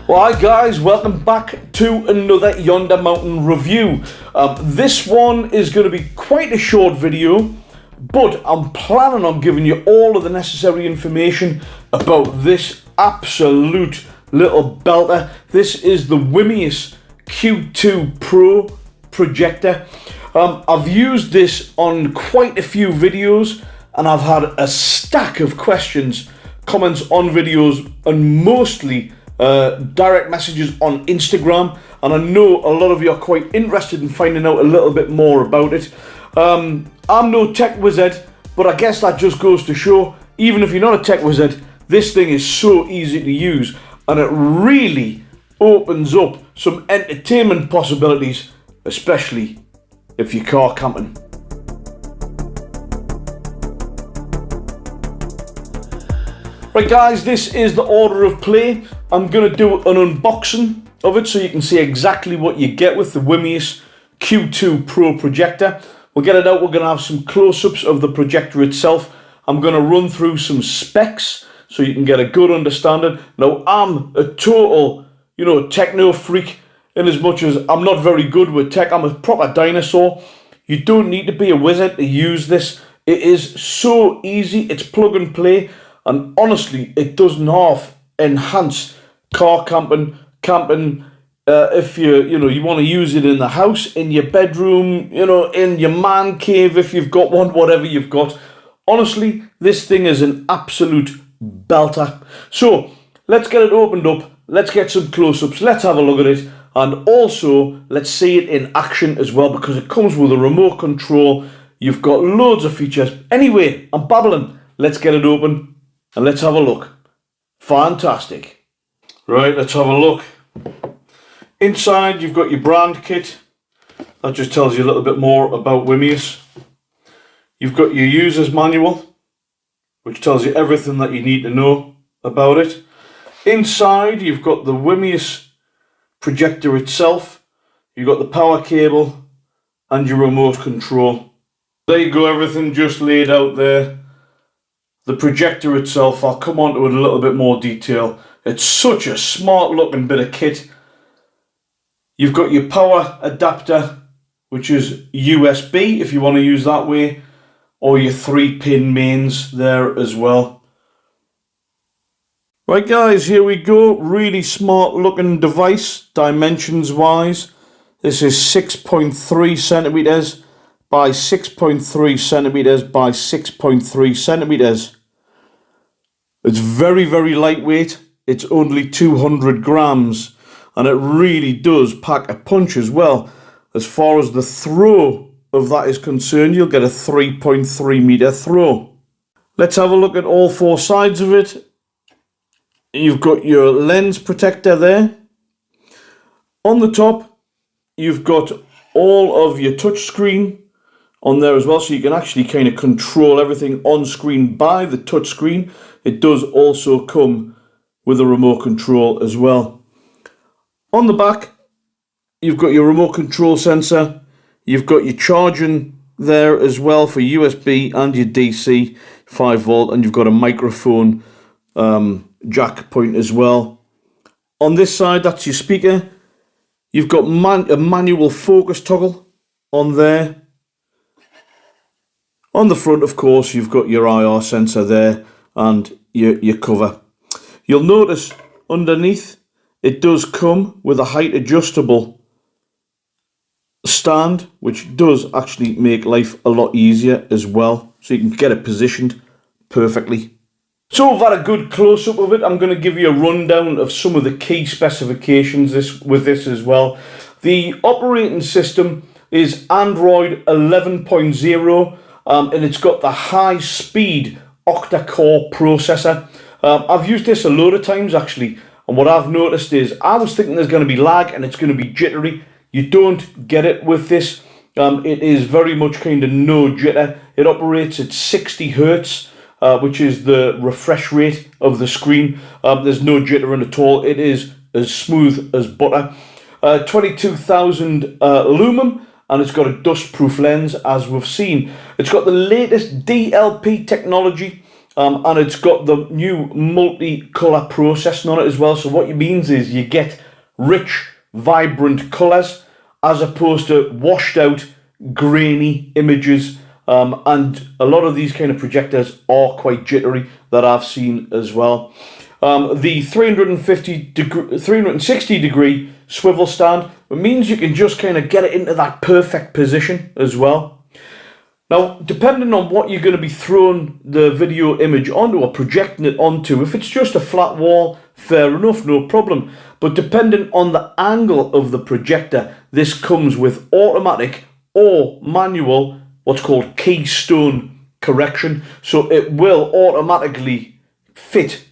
Well, hi guys, welcome back to another Yonder Mountain review. This one is going to be quite a short video, but I'm planning on giving you all of the necessary information about this absolute little belter. This is the Wiimius Q2 PRO Projector. I've used this on quite a few videos and I've had a stack of questions, comments on videos, and mostly direct messages on Instagram, and I know a lot of you are quite interested in finding out a little bit more about it. I'm no tech wizard, but I guess that just goes to show, even if you're not a tech wizard, this thing is so easy to use, and it really opens up some entertainment possibilities, especially if you're car camping. Right guys, this is the order of play. I'm going to do an unboxing of it so you can see exactly what you get with the Wiimius Q2 PRO Projector. We'll get it out, we're going to have some close-ups of the projector itself. I'm going to run through some specs so you can get a good understanding. Now, I'm a total, techno freak in as much as I'm not very good with tech. I'm a proper dinosaur. You don't need to be a wizard to use this. It is so easy, it's plug and play. And honestly, it doesn't half enhance car camping. If you want to use it in the house, in your bedroom, in your man cave if you've got one, whatever you've got. Honestly, this thing is an absolute belter. So let's get it opened up. Let's get some close-ups. Let's have a look at it, and also let's see it in action as well, because it comes with a remote control. You've got loads of features. Anyway, I'm babbling. Let's get it open. And let's have a look. Fantastic. Right, let's have a look. Inside you've got your brand kit. That just tells you a little bit more about Wiimius. You've got your user's manual, which tells you everything that you need to know about it. Inside you've got the Wiimius projector itself. You've got the power cable and your remote control. There you go, everything just laid out there. The projector itself, I'll come on to it in a little bit more detail. It's such a smart looking bit of kit. You've got your power adapter, which is USB if you want to use that way, or your 3-pin mains there as well. Right guys, here we go. Really smart looking device, dimensions wise. This is 6.3 centimeters by 6.3 centimeters by 6.3 centimeters. It's very, very lightweight. It's only 200 grams, and it really does pack a punch as well. As far as the throw of that is concerned, you'll get a 3.3 meter throw. Let's have a look at all four sides of it. You've got your lens protector there. On the top, you've got all of your touch screen on there as well, so you can actually kind of control everything on screen by the touch screen. It does also come with a remote control as well. On the back, you've got your remote control sensor. You've got your charging there as well for USB and your DC 5 volt, and you've got a microphone jack point as well. On this side, that's your speaker. You've got a manual focus toggle on there. On the front, of course, you've got your IR sensor there and your cover. You'll notice underneath it does come with a height adjustable stand, which does actually make life a lot easier as well, so you can get it positioned perfectly. So we've had a good close-up of it. I'm going to give you a rundown of some of the key specifications with this as well. The operating system is Android 11.0. And it's got the high-speed octa-core processor. I've used this a load of times actually, and what I've noticed is I was thinking there's going to be lag and it's going to be jittery. You don't get it with this. It is very much kind of no jitter. It operates at 60 Hertz, which is the refresh rate of the screen. There's no jittering at all. It is as smooth as butter. 22,000 lumen. And it's got a dust-proof lens, as we've seen. It's got the latest DLP technology, and it's got the new multi-colour processing on it as well. So what it means is you get rich, vibrant colours as opposed to washed out, grainy images. And a lot of these kind of projectors are quite jittery that I've seen as well. The 360 degree swivel stand, it means you can just kind of get it into that perfect position as well. Now, depending on what you're going to be throwing the video image onto or projecting it onto, if it's just a flat wall, fair enough, no problem. But depending on the angle of the projector, this comes with automatic or manual, what's called keystone correction. So it will automatically fit,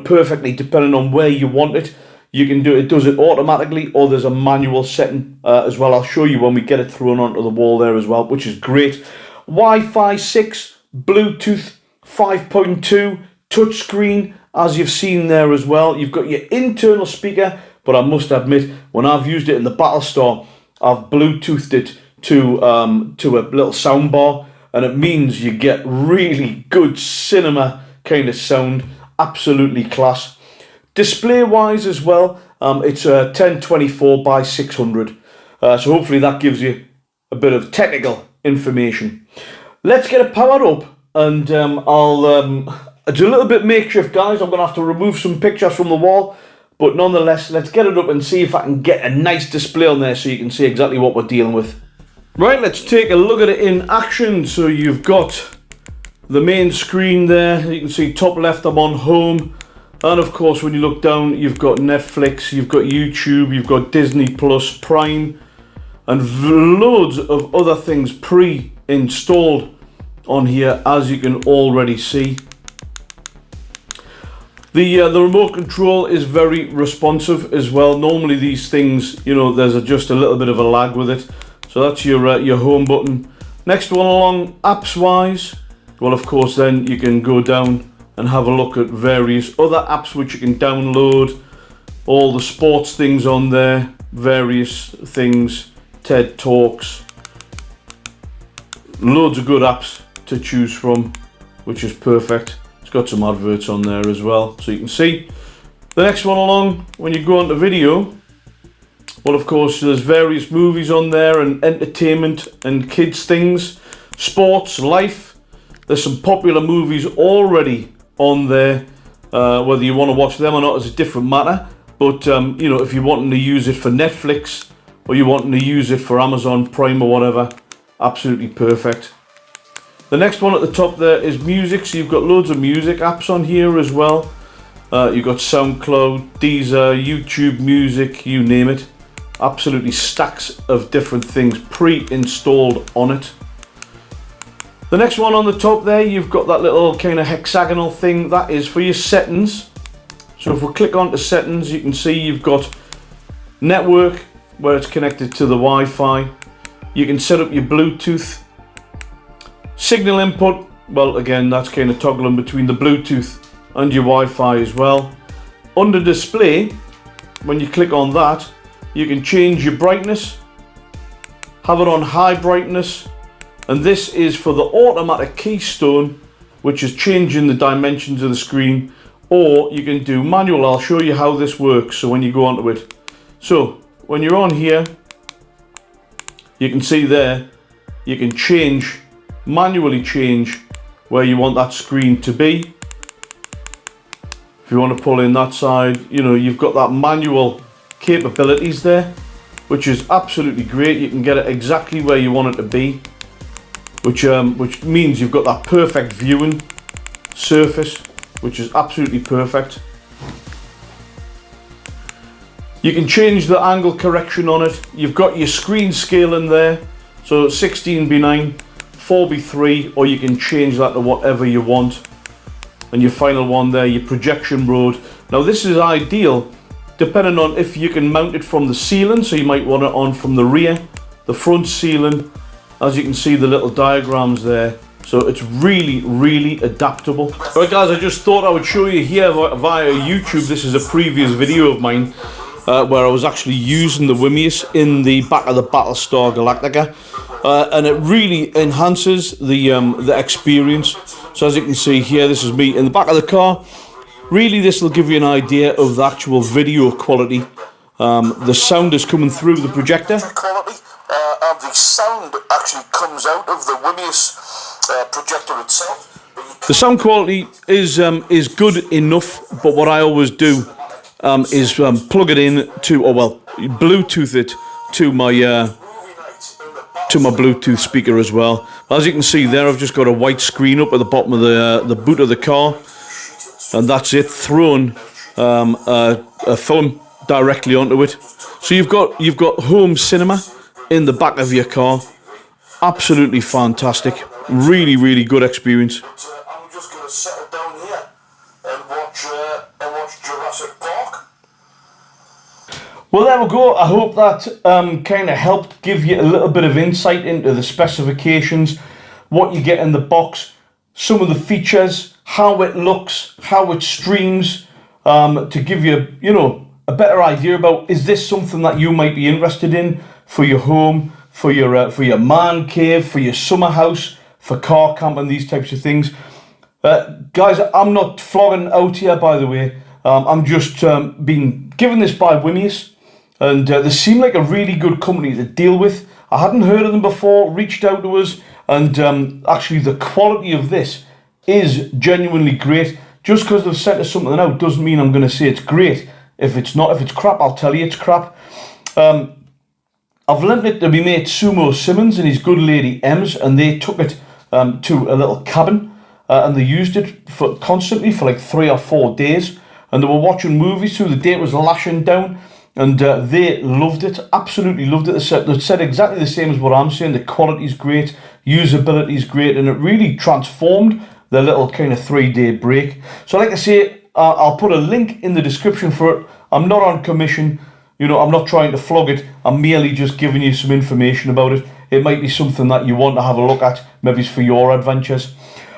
perfectly depending on where you want it. You can do it, does it automatically, or there's a manual setting as well. I'll show you when we get it thrown onto the wall there as well, which is great. Wi-Fi 6, Bluetooth 5.2, touchscreen, as you've seen there as well. You've got your internal speaker, but I must admit, when I've used it in the Battlestar, I've Bluetoothed it to a little soundbar, and it means you get really good cinema kind of sound. Absolutely class. Display wise as well, it's a 1024 by 600, so hopefully that gives you a bit of technical information. Let's get it powered up, and I'll do a little bit makeshift, guys. I'm gonna have to remove some pictures from the wall, but nonetheless, let's get it up and see if I can get a nice display on there so you can see exactly what we're dealing with. Right, let's take a look at it in action. So you've got the main screen there. You can see top left, I'm on home. And of course, when you look down, you've got Netflix, you've got YouTube, you've got Disney Plus, Prime, and loads of other things pre-installed on here, as you can already see. The remote control is very responsive as well. Normally these things, there's just a little bit of a lag with it. So that's your home button. Next one along, apps wise, well, of course, then you can go down and have a look at various other apps which you can download. All the sports things on there, various things, TED Talks, loads of good apps to choose from, which is perfect. It's got some adverts on there as well, so you can see. The next one along, when you go onto video, well, of course, there's various movies on there and entertainment and kids things, sports, life. There's some popular movies already on there. Whether you want to watch them or not is a different matter. But, if you're wanting to use it for Netflix or you're wanting to use it for Amazon Prime or whatever, absolutely perfect. The next one at the top there is music. So you've got loads of music apps on here as well. You've got SoundCloud, Deezer, YouTube Music, you name it. Absolutely stacks of different things pre-installed on it. The next one on the top there, you've got that little kind of hexagonal thing. That is for your settings. So if we click onto settings, you can see you've got network, where it's connected to the Wi-Fi. You can set up your Bluetooth. Signal input, well, again, that's kind of toggling between the Bluetooth and your Wi-Fi as well. Under display, when you click on that, you can change your brightness, have it on high brightness, and this is for the automatic keystone, which is changing the dimensions of the screen, or you can do manual. I'll show you how this works, so when you go onto it. So when you're on here, you can see there, you can manually change where you want that screen to be. If you want to pull in that side, you've got that manual capabilities there, which is absolutely great. You can get it exactly where you want it to be, which means you've got that perfect viewing surface, which is absolutely perfect. You can change the angle correction on it. You've got your screen scaling there, so 16:9, 4:3, or you can change that to whatever you want. And your final one there, your projection mode. Now this is ideal depending on if you can mount it from the ceiling, so you might want it on from the rear, the front ceiling. As you can see, the little diagrams there, so it's really, really adaptable. Right guys, I just thought I would show you here via YouTube. This is a previous video of mine where I was actually using the Wiimius in the back of the Battlestar Galactica, and it really enhances the experience. So as you can see here, this is me in the back of the car. Really, this will give you an idea of the actual video quality. The sound is coming through the projector. The sound actually comes out of the Wiimius projector itself. The sound quality is good enough, but what I always do is plug it in to, or well, Bluetooth it to my Bluetooth speaker as well. As you can see there, I've just got a white screen up at the bottom of the boot of the car, and that's it, thrown a phone directly onto it. So you've got home cinema in the back of your car. Absolutely fantastic. Really, really good experience. I'm just going to settle down here and watch Jurassic Park. Well, there we go. I hope that kind of helped give you a little bit of insight into the specifications, what you get in the box, some of the features, how it looks, how it streams, to give you, a better idea about, is this something that you might be interested in for your home, for your man cave, for your summer house, for car camping, these types of things. Guys, I'm not flogging out here, by the way. I'm just being given this by Wiimius, and they seem like a really good company to deal with. I hadn't heard of them before, reached out to us, and actually the quality of this is genuinely great. Just because they've sent us something out doesn't mean I'm going to say it's great. If it's not, if it's crap, I'll tell you it's crap. I've lent it to my mate Sumo Simmons and his good lady Ems, and they took it to a little cabin, and they used it constantly for like 3 or 4 days, and they were watching movies through the day. It was lashing down, and they loved it, absolutely loved it. They said exactly the same as what I'm saying. The quality's great, usability's great, and it really transformed their little kind of 3-day break. So like I say, I'll put a link in the description for it. I'm not on commission, I'm not trying to flog it. I'm merely just giving you some information about it. It might be something that you want to have a look at. Maybe it's for your adventures.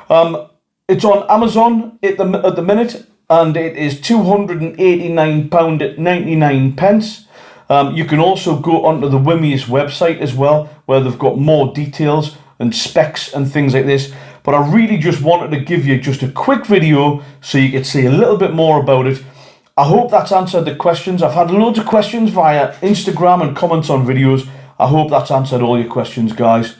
It's on Amazon at the minute, and it is £289 at 99 pence. You can also go onto the Wiimius website as well, where they've got more details and specs and things like this. But I really just wanted to give you just a quick video so you could see a little bit more about it. I hope that's answered the questions. I've had loads of questions via Instagram and comments on videos. I hope that's answered all your questions, guys.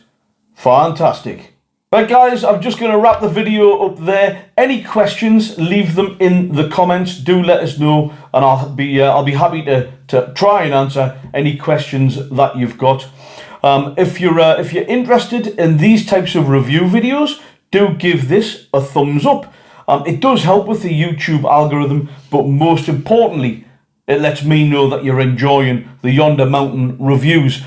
Fantastic. Right, guys, I'm just going to wrap the video up there. Any questions, leave them in the comments. Do let us know, and I'll be happy to try and answer any questions that you've got. If you're interested in these types of review videos, do give this a thumbs up. It does help with the YouTube algorithm, but most importantly, it lets me know that you're enjoying the Yonder Mountain reviews.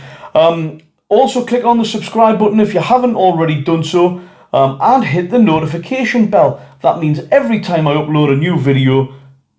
Also, click on the subscribe button if you haven't already done so, and hit the notification bell. That means every time I upload a new video,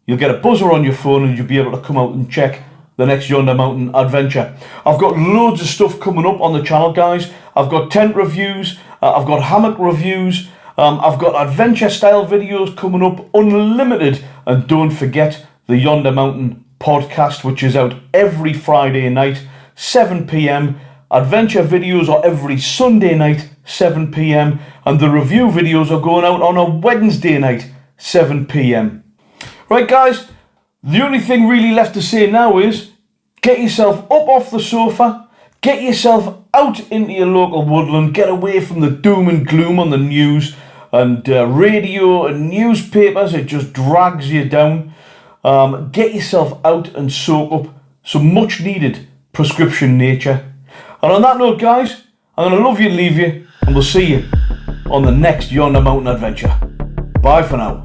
you'll get a buzzer on your phone and you'll be able to come out and check the next Yonder Mountain adventure. I've got loads of stuff coming up on the channel, guys. I've got tent reviews, I've got hammock reviews, I've got adventure style videos coming up, unlimited, and don't forget the Yonder Mountain podcast, which is out every Friday night, 7 p.m. Adventure videos are every Sunday night, 7 p.m. and the review videos are going out on a Wednesday night, 7 p.m. Right, guys, the only thing really left to say now is get yourself up off the sofa, get yourself out into your local woodland, get away from the doom and gloom on the news and radio and newspapers. It just drags you down. Get yourself out and soak up some much needed prescription nature. And on that note, guys, I'm going to love you and leave you, and we'll see you on the next Yonder Mountain adventure. Bye for now.